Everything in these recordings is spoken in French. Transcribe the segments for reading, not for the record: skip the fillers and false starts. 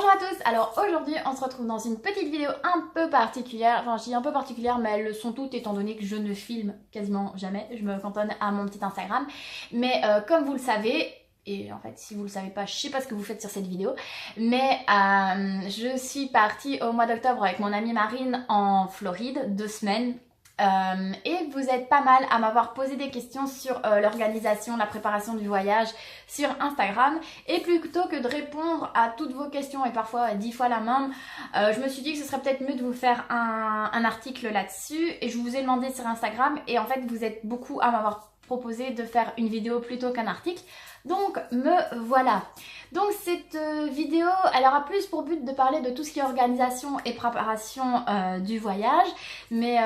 Bonjour à tous, alors aujourd'hui on se retrouve dans une petite vidéo un peu particulière, enfin je dis un peu particulière mais elles le sont toutes étant donné que je ne filme quasiment jamais, je me cantonne à mon petit Instagram, mais comme vous le savez, et en fait si vous le savez pas, je sais pas ce que vous faites sur cette vidéo, mais je suis partie au mois d'octobre avec mon amie Marine en Floride, 2 semaines. Et vous êtes pas mal à m'avoir posé des questions sur l'organisation, la préparation du voyage sur Instagram, et plutôt que de répondre à toutes vos questions et parfois 10 fois la même, je me suis dit que ce serait peut-être mieux de vous faire un article là-dessus, et je vous ai demandé sur Instagram et en fait vous êtes beaucoup à m'avoir proposé de faire une vidéo plutôt qu'un article, donc me voilà. Donc cette vidéo, elle aura plus pour but de parler de tout ce qui est organisation et préparation du voyage, mais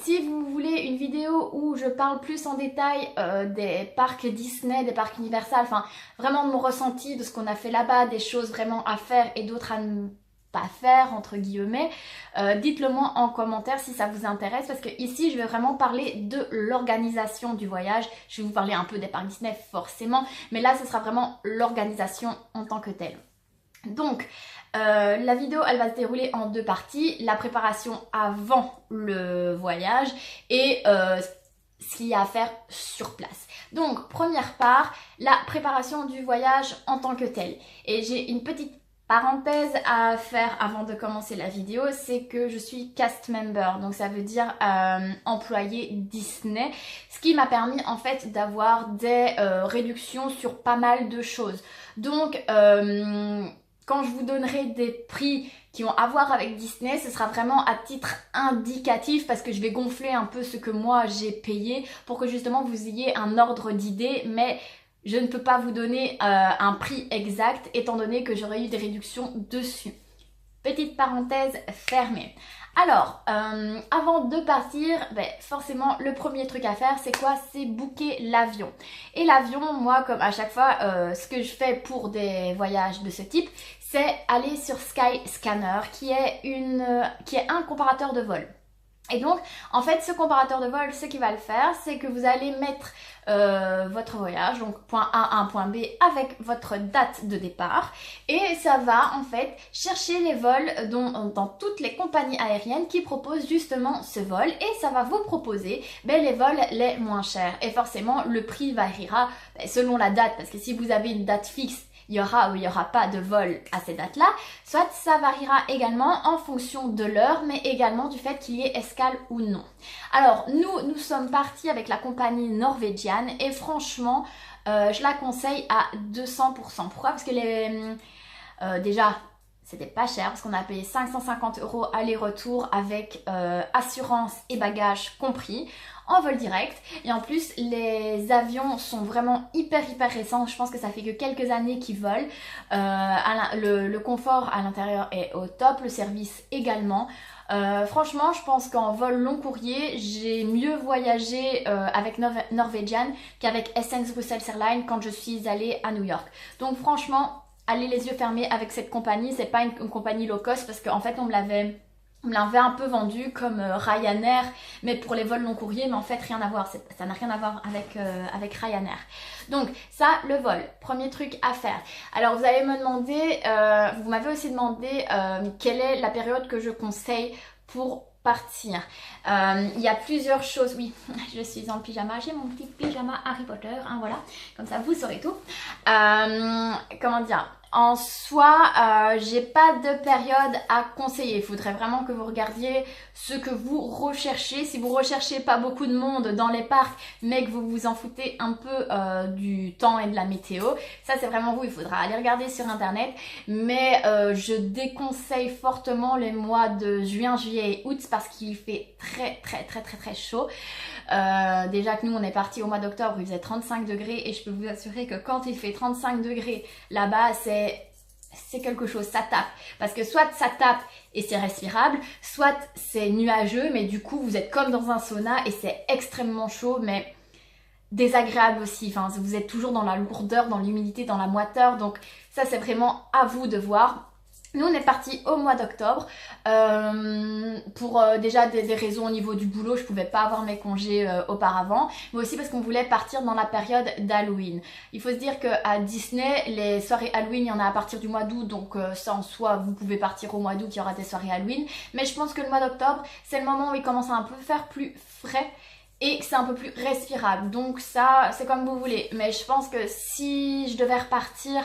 si vous voulez une vidéo où je parle plus en détail des parcs Disney, des parcs Universal, enfin vraiment de mon ressenti, de ce qu'on a fait là-bas, des choses vraiment à faire et d'autres à ne pas faire entre guillemets, dites-le moi en commentaire si ça vous intéresse, parce que ici je vais vraiment parler de l'organisation du voyage. Je vais vous parler un peu des parcs Disney forcément, mais là ce sera vraiment l'organisation en tant que telle. Donc la vidéo elle va se dérouler en 2 parties, la préparation avant le voyage et ce qu'il y a à faire sur place. Donc première part, la préparation du voyage en tant que telle. Et j'ai une petite parenthèse à faire avant de commencer la vidéo, c'est que je suis cast member, donc ça veut dire employé Disney, ce qui m'a permis en fait d'avoir des réductions sur pas mal de choses. Donc quand je vous donnerai des prix qui ont à voir avec Disney, ce sera vraiment à titre indicatif parce que je vais gonfler un peu ce que moi j'ai payé pour que justement vous ayez un ordre d'idée, mais je ne peux pas vous donner un prix exact étant donné que j'aurais eu des réductions dessus. Petite parenthèse fermée. Alors, avant de partir, forcément le premier truc à faire c'est quoi? C'est booker l'avion. Et l'avion, moi comme à chaque fois, ce que je fais pour des voyages de ce type, c'est aller sur Skyscanner qui est un comparateur de vol. Et donc, en fait, ce comparateur de vol, ce qu'il va le faire, c'est que vous allez mettre votre voyage, donc point A à un point B, avec votre date de départ. Et ça va, en fait, chercher les vols dans toutes les compagnies aériennes qui proposent justement ce vol. Et ça va vous proposer les vols les moins chers. Et forcément, le prix variera selon la date, parce que si vous avez une date fixe, il y aura ou il n'y aura pas de vol à ces dates-là, soit ça variera également en fonction de l'heure, mais également du fait qu'il y ait escale ou non. Alors, nous sommes partis avec la compagnie Norwegian et franchement, je la conseille à 200%. Pourquoi? Parce que déjà, c'était pas cher parce qu'on a payé 550 € aller-retour avec assurance et bagages compris en vol direct, et en plus les avions sont vraiment hyper récents. Je pense que ça fait que quelques années qu'ils volent. Le confort à l'intérieur est au top, le service également. Franchement je pense qu'en vol long courrier j'ai mieux voyagé avec Norwegian qu'avavec SN Brussels Airlines quand je suis allée à New York. Donc franchement allez les yeux fermés avec cette compagnie. C'est pas une compagnie low cost parce qu'en fait on me l'avait un peu vendu comme Ryanair, mais pour les vols long courriers, mais en fait rien à voir, ça n'a rien à voir avec Ryanair. Donc ça, le vol, premier truc à faire. Alors vous allez me demander, vous m'avez aussi demandé quelle est la période que je conseille pour partir. Il y a plusieurs choses. Oui, je suis en pyjama, j'ai mon petit pyjama Harry Potter, hein, voilà, comme ça vous saurez tout. Comment dire, en soi, j'ai pas de période à conseiller. Il faudrait vraiment que vous regardiez ce que vous recherchez. Si vous recherchez pas beaucoup de monde dans les parcs, mais que vous vous en foutez un peu du temps et de la météo, ça c'est vraiment vous. Il faudra aller regarder sur internet. Mais je déconseille fortement les mois de juin, juillet et août parce qu'il fait très chaud. Déjà que nous on est parti au mois d'octobre, il faisait 35 degrés et je peux vous assurer que quand il fait 35 degrés là-bas, c'est quelque chose, ça tape. Parce que soit ça tape et c'est respirable, soit c'est nuageux, mais du coup vous êtes comme dans un sauna et c'est extrêmement chaud, mais désagréable aussi. Enfin, vous êtes toujours dans la lourdeur, dans l'humidité, dans la moiteur, donc ça c'est vraiment à vous de voir. Nous on est parti au mois d'octobre pour déjà des raisons au niveau du boulot, je pouvais pas avoir mes congés auparavant, mais aussi parce qu'on voulait partir dans la période d'Halloween. Il faut se dire qu'à Disney, les soirées Halloween, il y en a à partir du mois d'août, donc ça en soi, vous pouvez partir au mois d'août, il y aura des soirées Halloween, mais je pense que le mois d'octobre, c'est le moment où il commence à un peu faire plus frais et que c'est un peu plus respirable, donc ça, c'est comme vous voulez, mais je pense que si je devais repartir,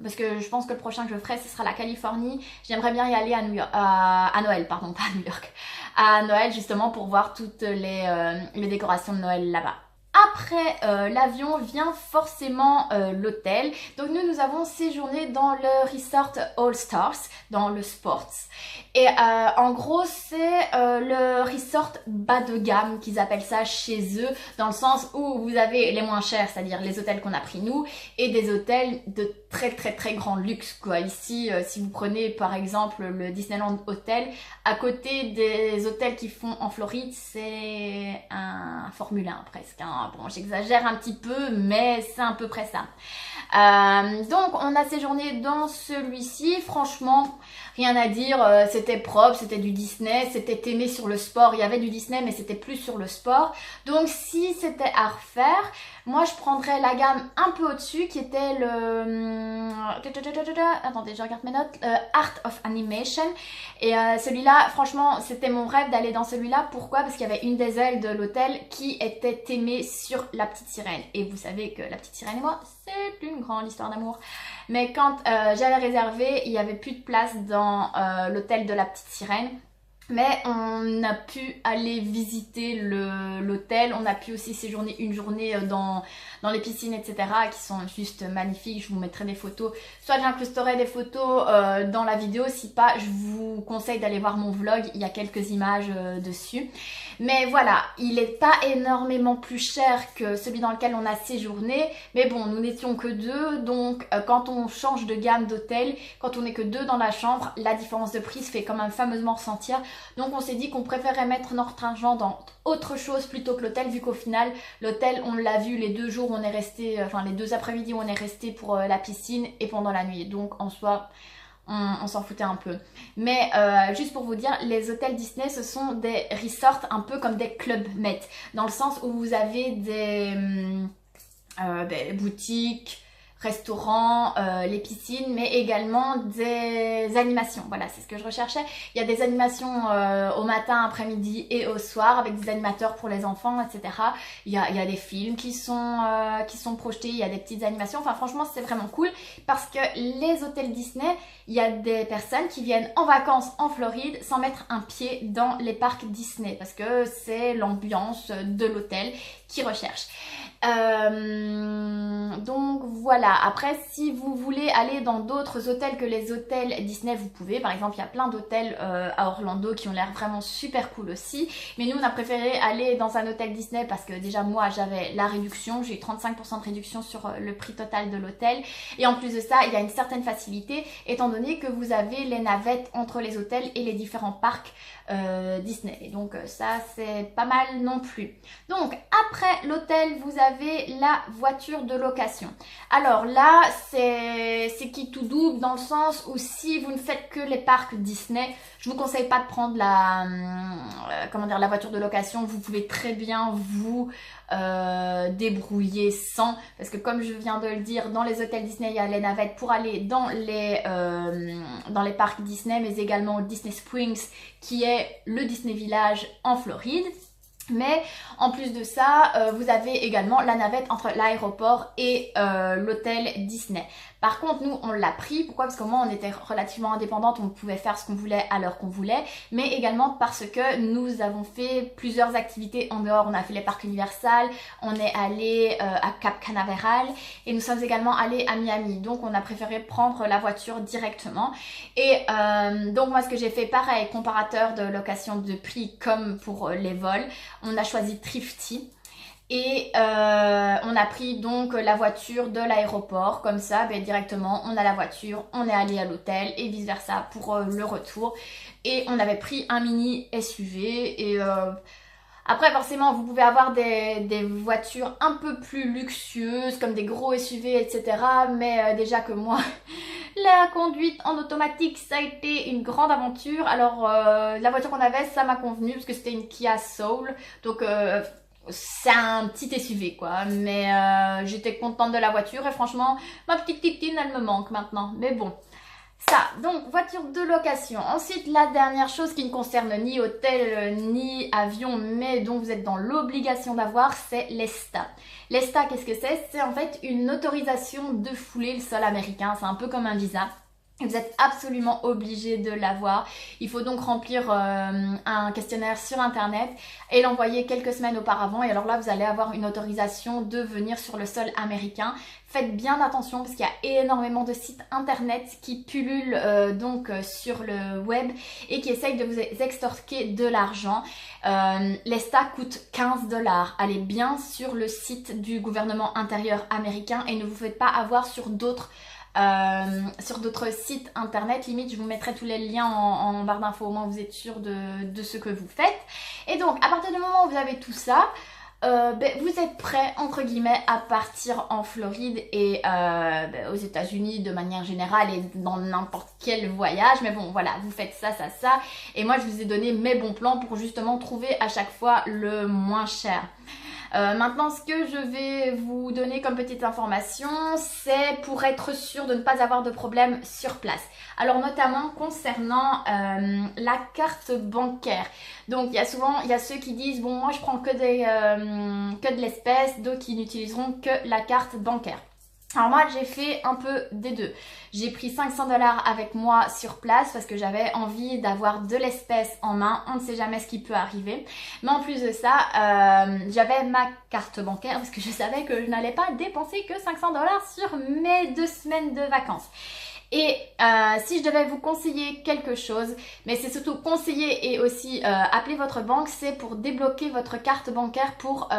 parce que je pense que le prochain que je ferai ce sera la Californie, j'aimerais bien y aller à New York, à Noël, pardon, pas à New York, à Noël justement pour voir toutes les décorations de Noël là-bas. Après l'avion vient forcément l'hôtel. Donc nous avons séjourné dans le resort All Stars, dans le Sports. Et en gros c'est le resort bas de gamme qu'ils appellent ça chez eux, dans le sens où vous avez les moins chers, c'est-à-dire les hôtels qu'on a pris nous, et des hôtels de très grand luxe quoi. Ici si vous prenez par exemple le Disneyland Hotel, à côté des hôtels qu'ils font en Floride, c'est un Formule 1 presque, hein. Bon, j'exagère un petit peu, mais c'est à peu près ça. Donc, on a séjourné dans celui-ci. Franchement, rien à dire. C'était propre, c'était du Disney, c'était aimé sur le sport. Il y avait du Disney, mais c'était plus sur le sport. Donc, si c'était à refaire, moi, je prendrais la gamme un peu au-dessus, qui était le... Attendez, je regarde mes notes. Art of Animation. Et celui-là, franchement, c'était mon rêve d'aller dans celui-là. Pourquoi? Parce qu'il y avait une des ailes de l'hôtel qui était aimée sur la petite sirène. Et vous savez que la petite sirène et moi, c'est une grande histoire d'amour. Mais quand j'avais réservé, il n'y avait plus de place dans l'hôtel de la petite sirène. Mais on a pu aller visiter l'hôtel, on a pu aussi séjourner une journée dans les piscines, etc. qui sont juste magnifiques. Je vous mettrai des photos, soit j'incrusterai des photos dans la vidéo, si pas, je vous conseille d'aller voir mon vlog, il y a quelques images dessus. Mais voilà, il n'est pas énormément plus cher que celui dans lequel on a séjourné, mais bon, nous n'étions que deux, donc quand on change de gamme d'hôtel, quand on n'est que deux dans la chambre, la différence de prix se fait quand même fameusement ressentir. Donc on s'est dit qu'on préférait mettre notre argent dans autre chose plutôt que l'hôtel, vu qu'au final, l'hôtel, on l'a vu les 2 jours où on est resté, enfin les 2 après-midi où on est resté pour la piscine et pendant la nuit. Donc en soi, on s'en foutait un peu. Mais juste pour vous dire, les hôtels Disney, ce sont des resorts un peu comme des Club Med, dans le sens où vous avez des boutiques, restaurants, les piscines, mais également des animations. Voilà, c'est ce que je recherchais. Il y a des animations au matin, après-midi et au soir avec des animateurs pour les enfants, etc. Il y a des films qui sont projetés, il y a des petites animations. Enfin, franchement, c'est vraiment cool parce que les hôtels Disney, il y a des personnes qui viennent en vacances en Floride sans mettre un pied dans les parcs Disney parce que c'est l'ambiance de l'hôtel qu'ils recherchent. Donc voilà, après si vous voulez aller dans d'autres hôtels que les hôtels Disney, vous pouvez. Par exemple, il y a plein d'hôtels à Orlando qui ont l'air vraiment super cool aussi, mais nous on a préféré aller dans un hôtel Disney parce que déjà moi j'avais la réduction, j'ai eu 35% de réduction sur le prix total de l'hôtel, et en plus de ça il y a une certaine facilité étant donné que vous avez les navettes entre les hôtels et les différents parcs Disney, et donc ça c'est pas mal non plus. Donc après l'hôtel, vous avez la voiture de location. Alors là c'est qui tout double, dans le sens où si vous ne faites que les parcs Disney, je vous conseille pas de prendre la voiture de location. Vous pouvez très bien vous débrouiller sans, parce que comme je viens de le dire, dans les hôtels Disney il y a les navettes pour aller dans les parcs Disney, mais également Disney Springs qui est le Disney Village en Floride. Mais en plus de ça, vous avez également la navette entre l'aéroport et l'hôtel Disney. Par contre, nous, on l'a pris. Pourquoi? Parce qu'au moins, on était relativement indépendante. On pouvait faire ce qu'on voulait à l'heure qu'on voulait. Mais également parce que nous avons fait plusieurs activités en dehors. On a fait les parcs Universal. On est allé à Cap Canaveral. Et nous sommes également allés à Miami. Donc, on a préféré prendre la voiture directement. Et donc, moi, ce que j'ai fait, pareil, comparateur de location de prix comme pour les vols. On a choisi Thrifty. Et on a pris donc la voiture de l'aéroport, comme ça directement on a la voiture, on est allé à l'hôtel et vice versa pour le retour. Et on avait pris un mini SUV et Après, forcément, vous pouvez avoir des voitures un peu plus luxueuses, comme des gros SUV, etc. Mais déjà que moi, la conduite en automatique, ça a été une grande aventure. Alors, la voiture qu'on avait, ça m'a convenu, parce que c'était une Kia Soul. Donc, c'est un petit SUV, quoi. Mais j'étais contente de la voiture. Et franchement, ma petite Titine, elle me manque maintenant. Mais bon. Ça, donc voiture de location. Ensuite, la dernière chose qui ne concerne ni hôtel ni avion, mais dont vous êtes dans l'obligation d'avoir, c'est l'ESTA. L'ESTA, qu'est-ce que c'est? C'est en fait une autorisation de fouler le sol américain. C'est un peu comme un visa. Vous êtes absolument obligé de l'avoir. Il faut donc remplir un questionnaire sur internet et l'envoyer quelques semaines auparavant. Et alors là, vous allez avoir une autorisation de venir sur le sol américain. Faites bien attention parce qu'il y a énormément de sites internet qui pullulent sur le web et qui essayent de vous extorquer de l'argent. L'ESTA coûte 15 $. Allez bien sur le site du gouvernement intérieur américain et ne vous faites pas avoir sur d'autres sites internet. Limite, je vous mettrai tous les liens en barre d'infos, au moins vous êtes sûr de ce que vous faites. Et donc, à partir du moment où vous avez tout ça, vous êtes prêt, entre guillemets, à partir en Floride et aux États-Unis de manière générale et dans n'importe quel voyage. Mais bon, voilà, vous faites ça. Et moi, je vous ai donné mes bons plans pour justement trouver à chaque fois le moins cher. Maintenant, ce que je vais vous donner comme petite information, c'est pour être sûr de ne pas avoir de problème sur place. Alors, notamment concernant la carte bancaire. Donc, il y a ceux qui disent, bon, moi, je prends que de l'espèce, d'autres qui n'utiliseront que la carte bancaire. Alors moi, j'ai fait un peu des deux. J'ai pris 500 $ avec moi sur place parce que j'avais envie d'avoir de l'espèce en main. On ne sait jamais ce qui peut arriver. Mais en plus de ça, j'avais ma carte bancaire parce que je savais que je n'allais pas dépenser que 500 $ sur mes 2 semaines de vacances. Et si je devais vous conseiller quelque chose, mais c'est surtout conseiller et aussi appeler votre banque, c'est pour débloquer votre carte bancaire pour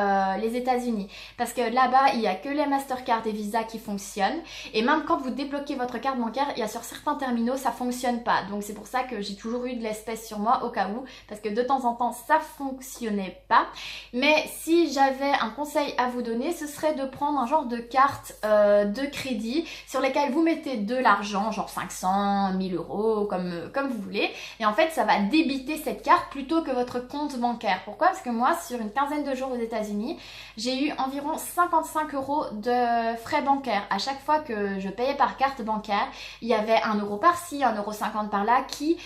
les États-Unis. Parce que là-bas, il n'y a que les Mastercard et Visa qui fonctionnent. Et même quand vous débloquez votre carte bancaire, il y a sur certains terminaux, ça ne fonctionne pas. Donc c'est pour ça que j'ai toujours eu de l'espèce sur moi au cas où. Parce que de temps en temps, ça ne fonctionnait pas. Mais si j'avais un conseil à vous donner, ce serait de prendre un genre de carte de crédit sur lesquelles vous mettez de l'argent, genre 500, 1000 €, comme vous voulez. Et en fait, ça va débiter cette carte plutôt que votre compte bancaire. Pourquoi? Parce que moi, sur une quinzaine de jours aux États-Unis, j'ai eu environ 55 € de frais bancaires. À chaque fois que je payais par carte bancaire, il y avait 1 € par-ci, 1,50 € par-là qui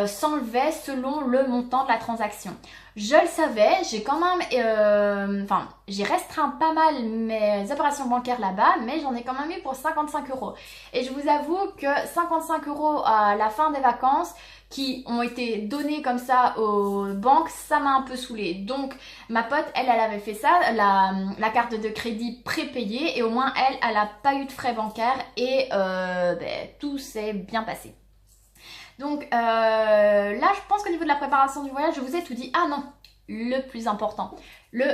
s'enlevait selon le montant de la transaction. Je le savais, j'ai quand même, j'ai restreint pas mal mes opérations bancaires là-bas, mais j'en ai quand même eu pour 55 €. Et je vous avoue que 55 € à la fin des vacances, qui ont été donnés comme ça aux banques, ça m'a un peu saoulée. Donc ma pote, elle avait fait ça, la carte de crédit prépayée, et au moins elle a pas eu de frais bancaires et tout s'est bien passé. Donc là, je pense qu'au niveau de la préparation du voyage, je vous ai tout dit. Ah non, le plus important, le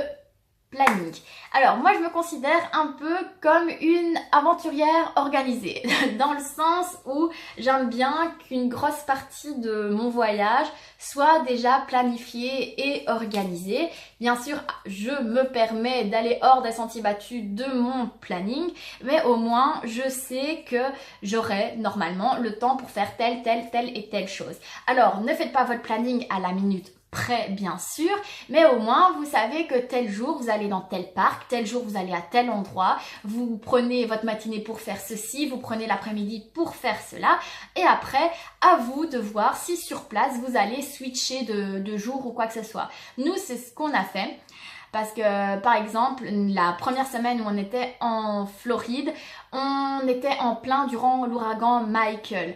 planning. Alors moi, je me considère un peu comme une aventurière organisée, dans le sens où j'aime bien qu'une grosse partie de mon voyage soit déjà planifiée et organisée. Bien sûr, je me permets d'aller hors des sentiers battus de mon planning, mais au moins je sais que j'aurai normalement le temps pour faire telle et telle chose. Alors, ne faites pas votre planning à la minute près, bien sûr, mais au moins vous savez que tel jour vous allez dans tel parc, tel jour vous allez à tel endroit, vous prenez votre matinée pour faire ceci, vous prenez l'après-midi pour faire cela, et après à vous de voir si sur place vous allez switcher de jour ou quoi que ce soit. Nous, c'est ce qu'on a fait. Parce que, par exemple, la première semaine où on était en Floride, on était en plein durant l'ouragan Michael.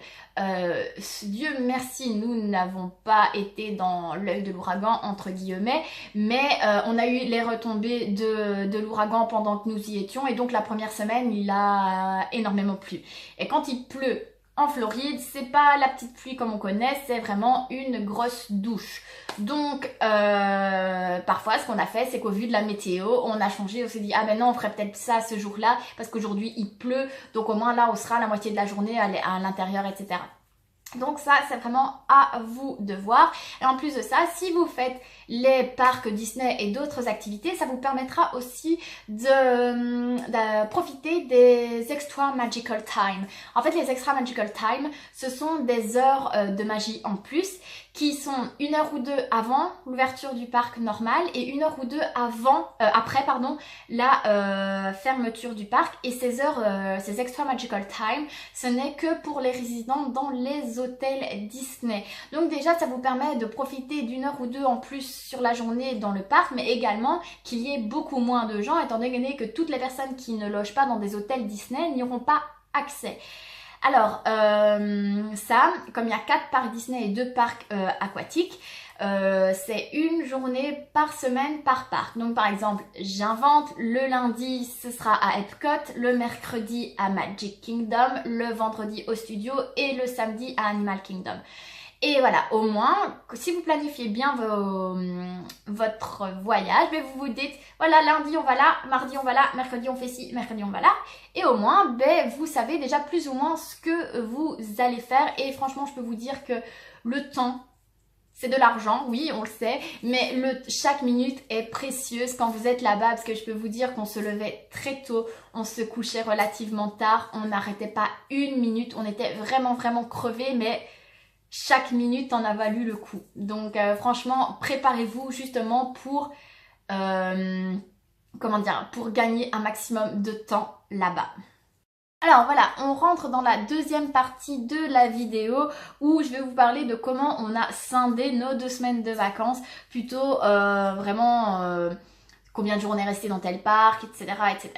Dieu merci, nous n'avons pas été dans l'œil de l'ouragan, entre guillemets, mais on a eu les retombées de l'ouragan pendant que nous y étions, et donc la première semaine, il a énormément plu. Et quand il pleut en Floride, c'est pas la petite pluie comme on connaît, c'est vraiment une grosse douche. Donc parfois ce qu'on a fait, c'est qu'au vu de la météo, on a changé, on s'est dit ah ben non, on ferait peut-être ça ce jour-là parce qu'aujourd'hui il pleut, donc au moins là on sera la moitié de la journée à l'intérieur, etc. Donc ça, c'est vraiment à vous de voir. Et en plus de ça, si vous faites les parcs Disney et d'autres activités, ça vous permettra aussi de profiter des Extra Magical Time. En fait, les Extra Magical Time, ce sont des heures de magie en plus qui sont 1 heure ou 2 avant l'ouverture du parc normal et 1 heure ou 2 après la fermeture du parc. Et ces heures, ces Extra Magical Time, ce n'est que pour les résidents dans les hôtels Disney. Donc déjà, ça vous permet de profiter d'1 heure ou 2 en plus sur la journée dans le parc, mais également qu'il y ait beaucoup moins de gens, étant donné que toutes les personnes qui ne logent pas dans des hôtels Disney n'y auront pas accès. Alors, ça, comme il y a 4 parcs Disney et 2 parcs aquatiques, c'est une journée par semaine par parc. Donc par exemple, j'invente, le lundi ce sera à Epcot, le mercredi à Magic Kingdom, le vendredi au studio et le samedi à Animal Kingdom. Et voilà, au moins, si vous planifiez bien votre voyage, mais vous vous dites, voilà, lundi on va là, mardi on va là, mercredi on fait ci, mercredi on va là. Et au moins, vous savez déjà plus ou moins ce que vous allez faire. Et franchement, je peux vous dire que le temps, c'est de l'argent, oui, on le sait, mais chaque minute est précieuse quand vous êtes là-bas, parce que je peux vous dire qu'on se levait très tôt, on se couchait relativement tard, on n'arrêtait pas 1 minute, on était vraiment crevés, mais chaque minute en a valu le coup. Donc franchement, préparez-vous justement pour, pour gagner un maximum de temps là-bas. Alors voilà, on rentre dans la deuxième partie de la vidéo où je vais vous parler de comment on a scindé nos 2 semaines de vacances, plutôt combien de jours on est resté dans tel parc, etc., etc.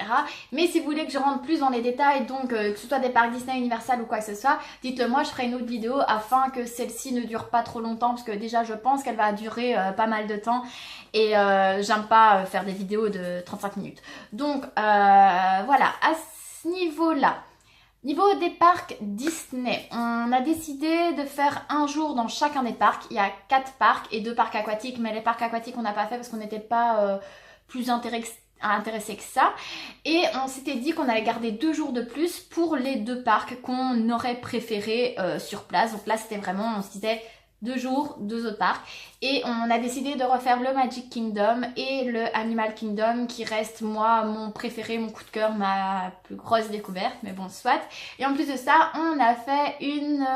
Mais si vous voulez que je rentre plus dans les détails, donc que ce soit des parcs Disney, Universal ou quoi que ce soit, dites-le moi, je ferai une autre vidéo afin que celle-ci ne dure pas trop longtemps, parce que déjà je pense qu'elle va durer pas mal de temps et j'aime pas faire des vidéos de 35 minutes. Donc voilà, à ce niveau-là. Niveau des parcs Disney, on a décidé de faire un jour dans chacun des parcs. Il y a 4 parcs et 2 parcs aquatiques, mais les parcs aquatiques on n'a pas fait parce qu'on n'était pas plus intéressé que ça. Et on s'était dit qu'on allait garder 2 jours de plus pour les 2 parcs qu'on aurait préféré sur place. Donc là c'était vraiment, on se disait 2 jours, 2 autres parcs. Et on a décidé de refaire le Magic Kingdom et le Animal Kingdom qui reste moi mon préféré, mon coup de cœur, ma plus grosse découverte, mais bon soit. Et en plus de ça, on a fait une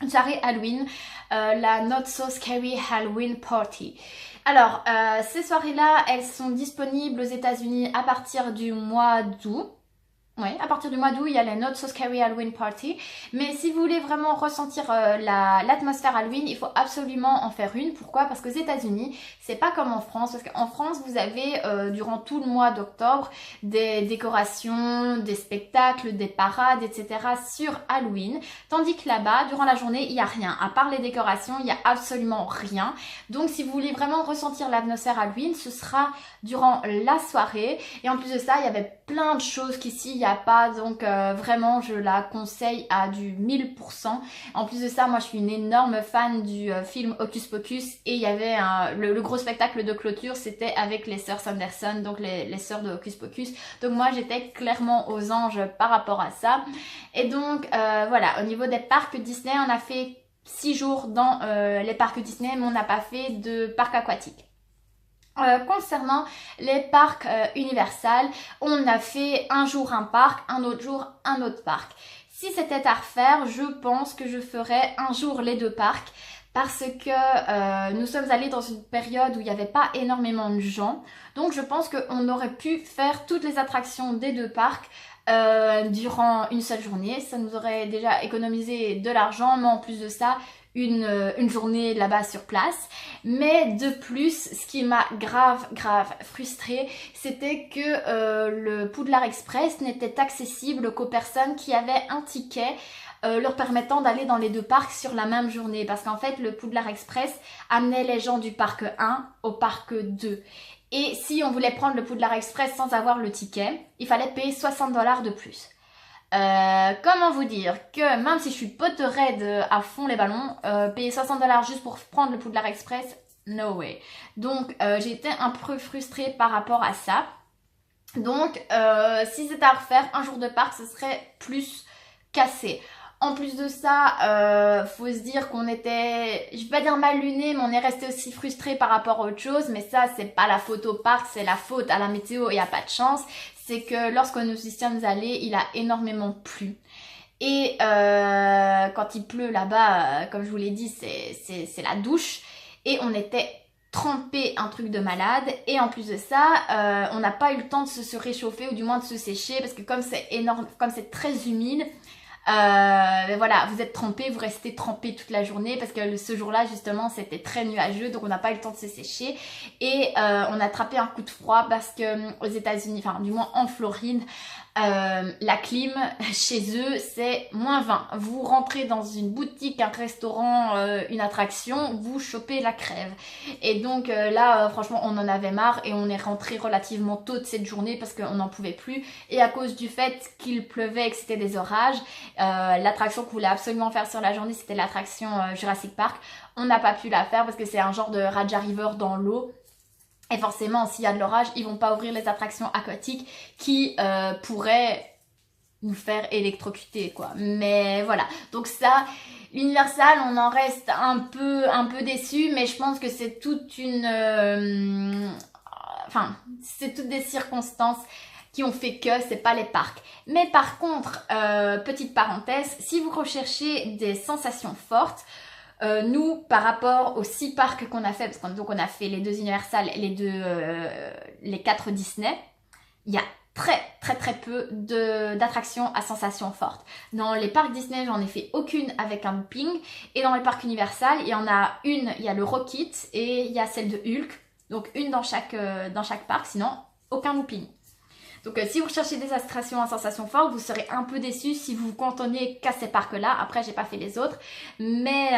soirée Halloween, la Not So Scary Halloween Party. Alors, ces soirées-là, elles sont disponibles aux États-Unis à partir du mois d'août. Oui, à partir du mois d'août, il y a la Not So Scary Halloween Party. Mais si vous voulez vraiment ressentir l'atmosphère Halloween, il faut absolument en faire une. Pourquoi? Parce qu'aux États-Unis, c'est pas comme en France. Parce qu'en France, vous avez durant tout le mois d'octobre des décorations, des spectacles, des parades, etc. sur Halloween. Tandis que là-bas, durant la journée, il n'y a rien. À part les décorations, il n'y a absolument rien. Donc si vous voulez vraiment ressentir l'atmosphère Halloween, ce sera durant la soirée. Et en plus de ça, il y avait plein de choses qu'ici, il n'y a pas. Donc vraiment, je la conseille à du 1000%. En plus de ça, moi, je suis une énorme fan du film Hocus Pocus. Et il y avait le gros spectacle de clôture, c'était avec les sœurs Sanderson, donc les sœurs de Hocus Pocus. Donc moi, j'étais clairement aux anges par rapport à ça. Et donc, voilà, au niveau des parcs Disney, on a fait 6 jours dans les parcs Disney, mais on n'a pas fait de parc aquatique. Concernant les parcs Universal, on a fait un jour un parc, un autre jour un autre parc. Si c'était à refaire, je pense que je ferais un jour les 2 parcs parce que nous sommes allés dans une période où il n'y avait pas énormément de gens. Donc je pense qu'on aurait pu faire toutes les attractions des 2 parcs durant une seule journée. Ça nous aurait déjà économisé de l'argent, mais en plus de ça, une journée là-bas sur place. Mais de plus, ce qui m'a grave frustrée, c'était que le Poudlard Express n'était accessible qu'aux personnes qui avaient un ticket leur permettant d'aller dans les 2 parcs sur la même journée. Parce qu'en fait, le Poudlard Express amenait les gens du parc 1 au parc 2. Et si on voulait prendre le Poudlard Express sans avoir le ticket, il fallait payer 60 $ de plus. Comment vous dire que même si je suis Potterhead à fond les ballons, payer 60 $ juste pour prendre le Poudlard Express, no way. Donc j'ai été un peu frustrée par rapport à ça. Donc si c'était à refaire, un jour de parc, ce serait plus cassé. En plus de ça, faut se dire qu'on était, je vais pas dire mal luné, mais on est resté aussi frustré par rapport à autre chose. Mais ça, c'est pas la faute au parc, c'est la faute à la météo et à pas de chance. C'est que lorsque nous y sommes allés, il a énormément plu. Et quand il pleut là-bas, comme je vous l'ai dit, c'est la douche. Et on était trempé, un truc de malade. Et en plus de ça, on n'a pas eu le temps de se réchauffer ou du moins de se sécher parce que comme c'est énorme, comme c'est très humide, voilà, vous êtes trempé, vous restez trempé toute la journée parce que ce jour-là justement c'était très nuageux, donc on n'a pas eu le temps de se sécher et on a attrapé un coup de froid parce que aux États-Unis, enfin du moins en Floride, la clim chez eux c'est -20. Vous rentrez dans une boutique, un restaurant, une attraction, vous chopez la crève. Et donc là franchement on en avait marre et on est rentré relativement tôt de cette journée parce qu'on n'en pouvait plus. Et à cause du fait qu'il pleuvait et que c'était des orages, l'attraction qu'on voulait absolument faire sur la journée c'était l'attraction Jurassic Park. On n'a pas pu la faire parce que c'est un genre de Raja River dans l'eau. Et forcément, s'il y a de l'orage, ils vont pas ouvrir les attractions aquatiques qui pourraient nous faire électrocuter, quoi. Mais voilà. Donc ça, l'Universal, on en reste un peu déçu, mais je pense que c'est toute une... Enfin, c'est toutes des circonstances qui ont fait que c'est pas les parcs. Mais par contre, petite parenthèse, si vous recherchez des sensations fortes, nous, par rapport aux 6 parcs qu'on a fait, parce qu'on a fait les 2 Universal et les 4 Disney, il y a très peu d'attractions à sensations fortes. Dans les parcs Disney, j'en ai fait aucune avec un looping, et dans les parcs Universal, il y en a une, il y a le Rocket et il y a celle de Hulk, donc une dans chaque parc, sinon aucun looping. Donc si vous recherchez des attractions à sensations fortes, vous serez un peu déçus si vous vous cantonnez qu'à ces parcs-là. Après, j'ai pas fait les autres. Mais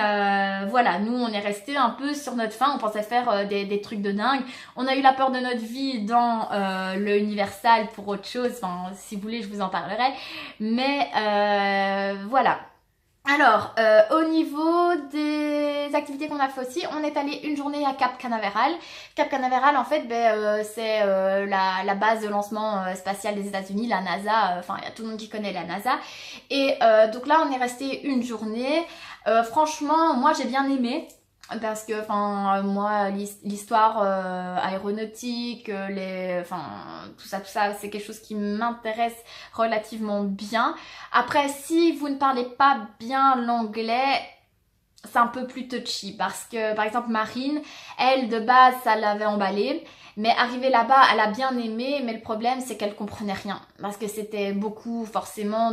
voilà, nous, on est resté un peu sur notre faim. On pensait faire des trucs de dingue. On a eu la peur de notre vie dans le Universal pour autre chose. Enfin, si vous voulez, je vous en parlerai. Mais voilà. Alors, au niveau des activités qu'on a fait aussi, on est allé une journée à Cap Canaveral. Cap Canaveral, en fait, c'est la base de lancement spatial des États-Unis, la NASA. Enfin, il y a tout le monde qui connaît la NASA. Et donc là, on est resté une journée. Franchement, moi, j'ai bien aimé. Parce que, enfin, moi, l'histoire aéronautique, tout ça, c'est quelque chose qui m'intéresse relativement bien. Après, si vous ne parlez pas bien l'anglais, c'est un peu plus touchy parce que, par exemple, Marine, elle, de base, ça l'avait emballée. Mais arrivée là-bas, elle a bien aimé, mais le problème, c'est qu'elle comprenait rien. Parce que c'était beaucoup, forcément,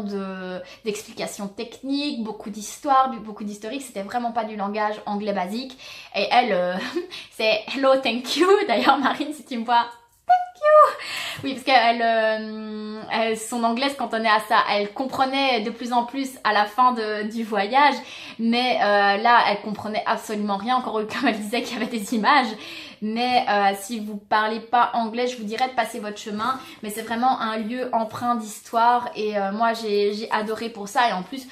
d'explications techniques, beaucoup d'histoires, beaucoup d'historique. C'était vraiment pas du langage anglais basique. Et elle, c'est hello, thank you. D'ailleurs, Marine, si tu me vois, thank you. Oui, parce qu'elle, son anglais se cantonnait à ça. Elle comprenait de plus en plus à la fin du voyage. Mais là, elle comprenait absolument rien. Encore comme elle disait qu'il y avait des images. Mais si vous parlez pas anglais, je vous dirais de passer votre chemin. Mais c'est vraiment un lieu empreint d'histoire et moi j'ai adoré pour ça. Et en plus,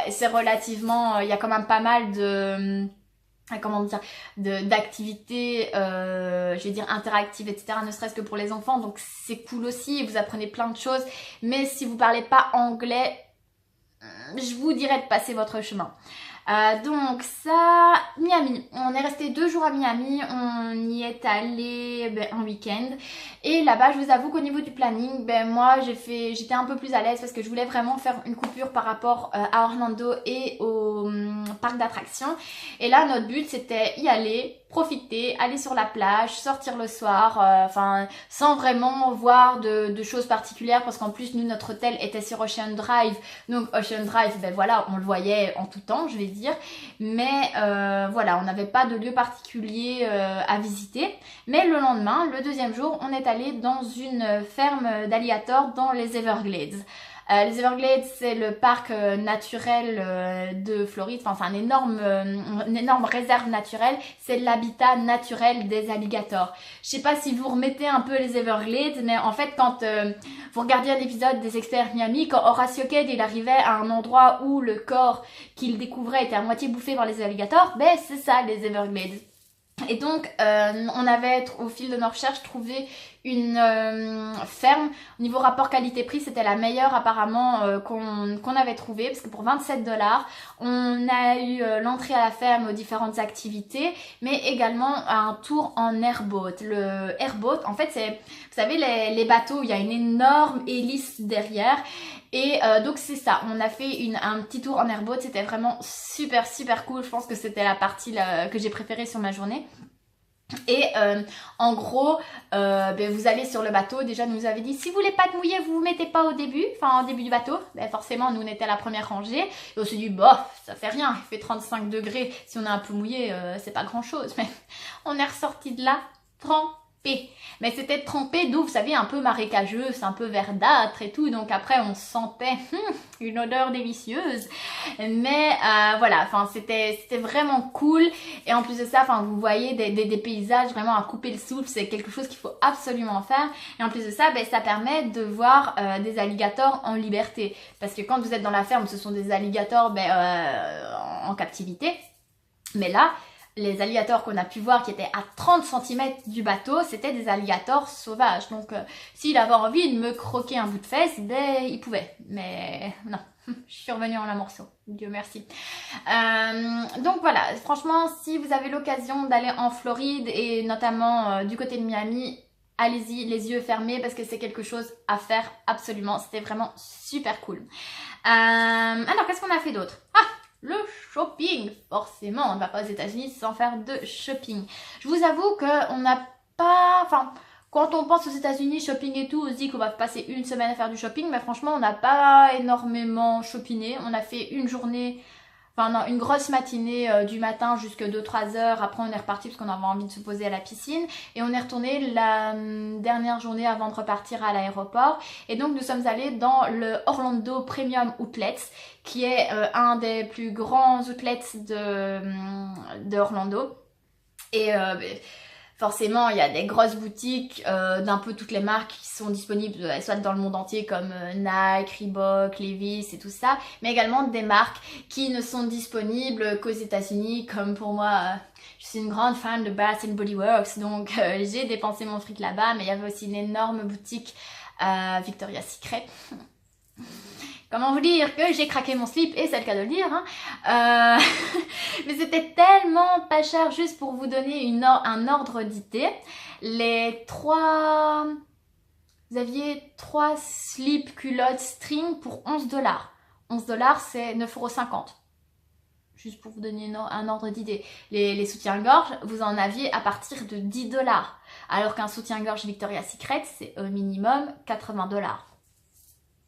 c'est relativement, il y a quand même pas mal de comment dire, d'activités, je vais dire interactives, etc. Ne serait-ce que pour les enfants. Donc c'est cool aussi. Vous apprenez plein de choses. Mais si vous parlez pas anglais, je vous dirais de passer votre chemin. Donc ça, Miami, on est resté 2 jours à Miami, on y est allé un week-end et là-bas je vous avoue qu'au niveau du planning, moi j'étais un peu plus à l'aise parce que je voulais vraiment faire une coupure par rapport à Orlando et au parc d'attractions. Et là notre but c'était y aller, profiter, aller sur la plage, sortir le soir, sans vraiment voir de choses particulières parce qu'en plus nous notre hôtel était sur Ocean Drive, donc Ocean Drive, voilà, on le voyait en tout temps, je vais dire, mais voilà, on n'avait pas de lieu particulier à visiter. Mais le lendemain, le 2e jour, on est allé dans une ferme d'alligators dans les Everglades. Les Everglades, c'est le parc naturel de Floride, enfin c'est une énorme réserve naturelle, c'est l'habitat naturel des alligators. Je sais pas si vous remettez un peu les Everglades, mais en fait quand vous regardiez un épisode des Experts Miami, quand Horatio Cade il arrivait à un endroit où le corps qu'il découvrait était à moitié bouffé par les alligators, c'est ça les Everglades. Et donc, on avait, au fil de nos recherches, trouvé une ferme. Au niveau rapport qualité-prix, c'était la meilleure apparemment qu'on avait trouvé, parce que pour 27 $, on a eu l'entrée à la ferme aux différentes activités, mais également un tour en airboat. Le airboat, en fait, c'est, vous savez, les bateaux, il y a une énorme hélice derrière. Et donc c'est ça, on a fait un petit tour en airboat, c'était vraiment super super cool, je pense que c'était la partie que j'ai préférée sur ma journée. Et en gros, vous allez sur le bateau, déjà nous avait dit si vous voulez pas te mouiller, vous vous mettez pas au début, enfin au début du bateau. Forcément nous on était à la première rangée et on s'est dit bof, ça fait rien, il fait 35 degrés, si on est un peu mouillé c'est pas grand chose. Mais on est ressorti de là trempé. Mais c'était trempé d'eau, vous savez, un peu marécageuse, un peu verdâtre et tout, donc après on sentait une odeur délicieuse. Mais voilà, enfin c'était vraiment cool. Et en plus de ça, enfin vous voyez des paysages vraiment à couper le souffle, c'est quelque chose qu'il faut absolument faire. Et en plus de ça, ça permet de voir des alligators en liberté. Parce que quand vous êtes dans la ferme, ce sont des alligators en captivité. Mais là, les alligators qu'on a pu voir qui étaient à 30 cm du bateau, c'était des alligators sauvages. Donc s'il avait envie de me croquer un bout de fesse, il pouvait. Mais non, je suis revenue en un morceau. Dieu merci. Donc voilà, franchement, si vous avez l'occasion d'aller en Floride et notamment du côté de Miami, allez-y les yeux fermés parce que c'est quelque chose à faire absolument. C'était vraiment super cool. Alors, qu'est-ce qu'on a fait d'autre? Le shopping, forcément, on ne va pas aux États-Unis sans faire de shopping. Je vous avoue qu'on n'a pas... Enfin, quand on pense aux États-Unis, shopping et tout, on se dit qu'on va passer une semaine à faire du shopping, mais franchement, on n'a pas énormément shoppingé. On a fait une journée... Enfin non, une grosse matinée du matin jusqu'à 2-3 heures. Après, on est reparti parce qu'on avait envie de se poser à la piscine. Et on est retourné la dernière journée avant de repartir à l'aéroport. Et donc, nous sommes allés dans le Orlando Premium Outlets, qui est un des plus grands outlets de Orlando. Et forcément, il y a des grosses boutiques d'un peu toutes les marques qui sont disponibles, soit dans le monde entier comme Nike, Reebok, Levi's et tout ça, mais également des marques qui ne sont disponibles qu'aux États-Unis, comme pour moi, je suis une grande fan de Bath Body Works, donc j'ai dépensé mon fric là-bas, mais il y avait aussi une énorme boutique Victoria's Secret. Comment vous dire que j'ai craqué mon slip, et c'est le cas de le dire, hein. Mais c'était tellement pas cher, juste pour vous donner un ordre d'idée. Vous aviez 3 slips culottes string pour 11 $. 11 $, c'est 9,50 €. Juste pour vous donner un ordre d'idée. Les soutiens-gorge, vous en aviez à partir de 10 $. Alors qu'un soutien-gorge Victoria's Secret, c'est au minimum 80 $.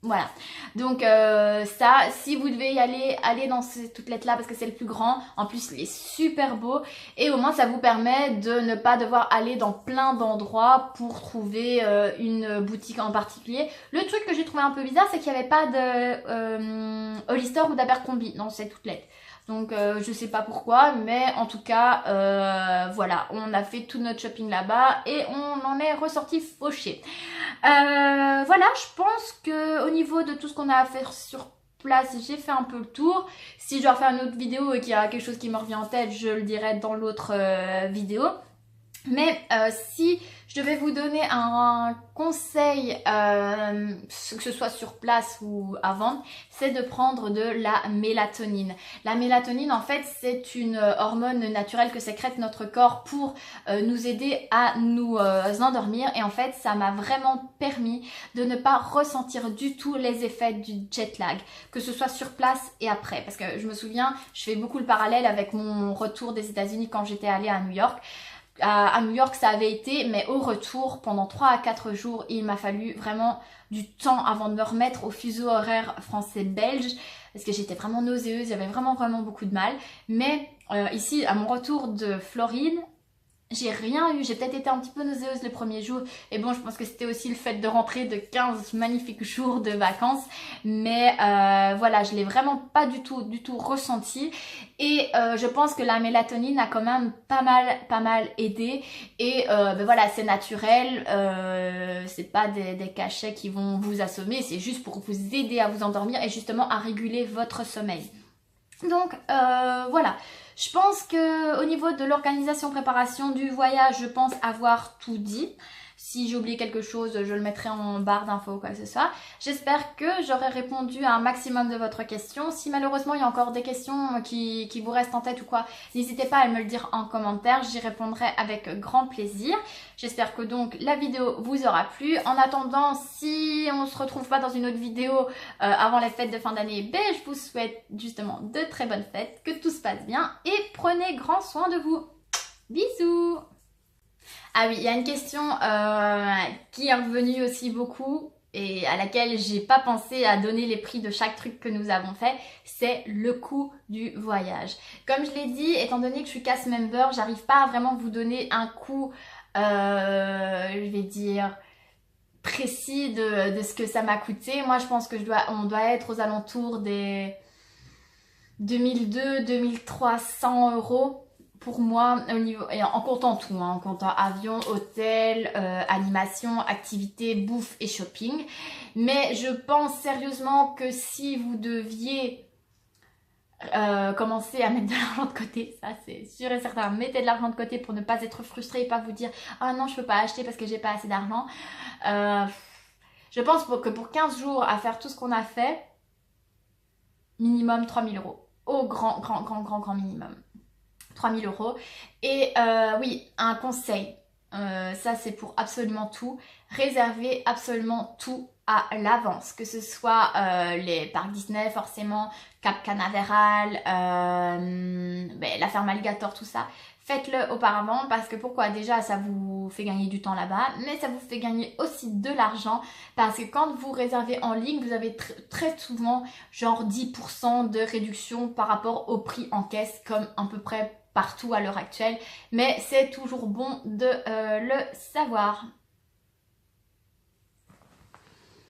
Voilà, donc ça, si vous devez y aller, allez dans cet outlet là parce que c'est le plus grand. En plus, il est super beau et au moins ça vous permet de ne pas devoir aller dans plein d'endroits pour trouver une boutique en particulier. Le truc que j'ai trouvé un peu bizarre, c'est qu'il n'y avait pas de Hollister ou d'Abercrombie dans cet outlet. Donc je sais pas pourquoi, mais en tout cas voilà, on a fait tout notre shopping là-bas et on en est ressorti fauché. Voilà, je pense que au niveau de tout ce qu'on a à faire sur place, j'ai fait un peu le tour. Si je dois refaire une autre vidéo et qu'il y a quelque chose qui me revient en tête, je le dirai dans l'autre vidéo. Mais si je devais vous donner un conseil, que ce soit sur place ou à vendre, c'est de prendre de la mélatonine. La mélatonine, en fait, c'est une hormone naturelle que sécrète notre corps pour nous aider à nous endormir. Et en fait, ça m'a vraiment permis de ne pas ressentir du tout les effets du jet lag, que ce soit sur place et après. Parce que je me souviens, je fais beaucoup le parallèle avec mon retour des États-Unis quand j'étais allée à New York. À New York ça avait été, mais au retour pendant 3 à 4 jours il m'a fallu vraiment du temps avant de me remettre au fuseau horaire français-belge parce que j'étais vraiment nauséeuse, j'avais vraiment beaucoup de mal. Mais ici à mon retour de Floride, j'ai rien eu, j'ai peut-être été un petit peu nauséeuse le premier jour et bon, je pense que c'était aussi le fait de rentrer de 15 magnifiques jours de vacances, mais voilà, je l'ai vraiment pas du tout ressenti et je pense que la mélatonine a quand même pas mal aidé et voilà, c'est naturel, c'est pas des cachets qui vont vous assommer, c'est juste pour vous aider à vous endormir et justement à réguler votre sommeil. Donc voilà, Je pense que au niveau de l'organisation, préparation du voyage, je pense avoir tout dit. Si j'ai oublié quelque chose, je le mettrai en barre d'infos ou quoi que ce soit. J'espère que j'aurai répondu à un maximum de votre questions. Si malheureusement il y a encore des questions qui vous restent en tête ou quoi, n'hésitez pas à me le dire en commentaire. J'y répondrai avec grand plaisir. J'espère que donc la vidéo vous aura plu. En attendant, si on ne se retrouve pas dans une autre vidéo avant les fêtes de fin d'année, ben, je vous souhaite justement de très bonnes fêtes, que tout se passe bien et prenez grand soin de vous. Bisous! Ah oui, il y a une question qui est revenue aussi beaucoup et à laquelle j'ai pas pensé à donner les prix de chaque truc que nous avons fait, c'est le coût du voyage. Comme je l'ai dit, étant donné que je suis cast member, j'arrive pas à vraiment vous donner un coût, je vais dire, précis de ce que ça m'a coûté. Moi, je pense que on doit être aux alentours des 2200-2300 € pour moi, au niveau, et en comptant tout, hein, en comptant avion, hôtel, animation, activité, bouffe et shopping. Mais je pense sérieusement que si vous deviez commencer à mettre de l'argent de côté, ça c'est sûr et certain, mettez de l'argent de côté pour ne pas être frustré et pas vous dire « Ah non, je peux pas acheter parce que j'ai pas assez d'argent ». Je pense que pour 15 jours à faire tout ce qu'on a fait, minimum 3000 €. Au grand minimum. 3000 €. Et oui, un conseil, ça c'est pour absolument tout, réservez absolument tout à l'avance, que ce soit les parcs Disney forcément, Cap Canaveral, la ferme Alligator, tout ça. Faites-le auparavant parce que pourquoi? Déjà ça vous fait gagner du temps là-bas, mais ça vous fait gagner aussi de l'argent parce que quand vous réservez en ligne, vous avez très souvent genre 10% de réduction par rapport au prix en caisse comme à peu près partout à l'heure actuelle, mais c'est toujours bon de le savoir.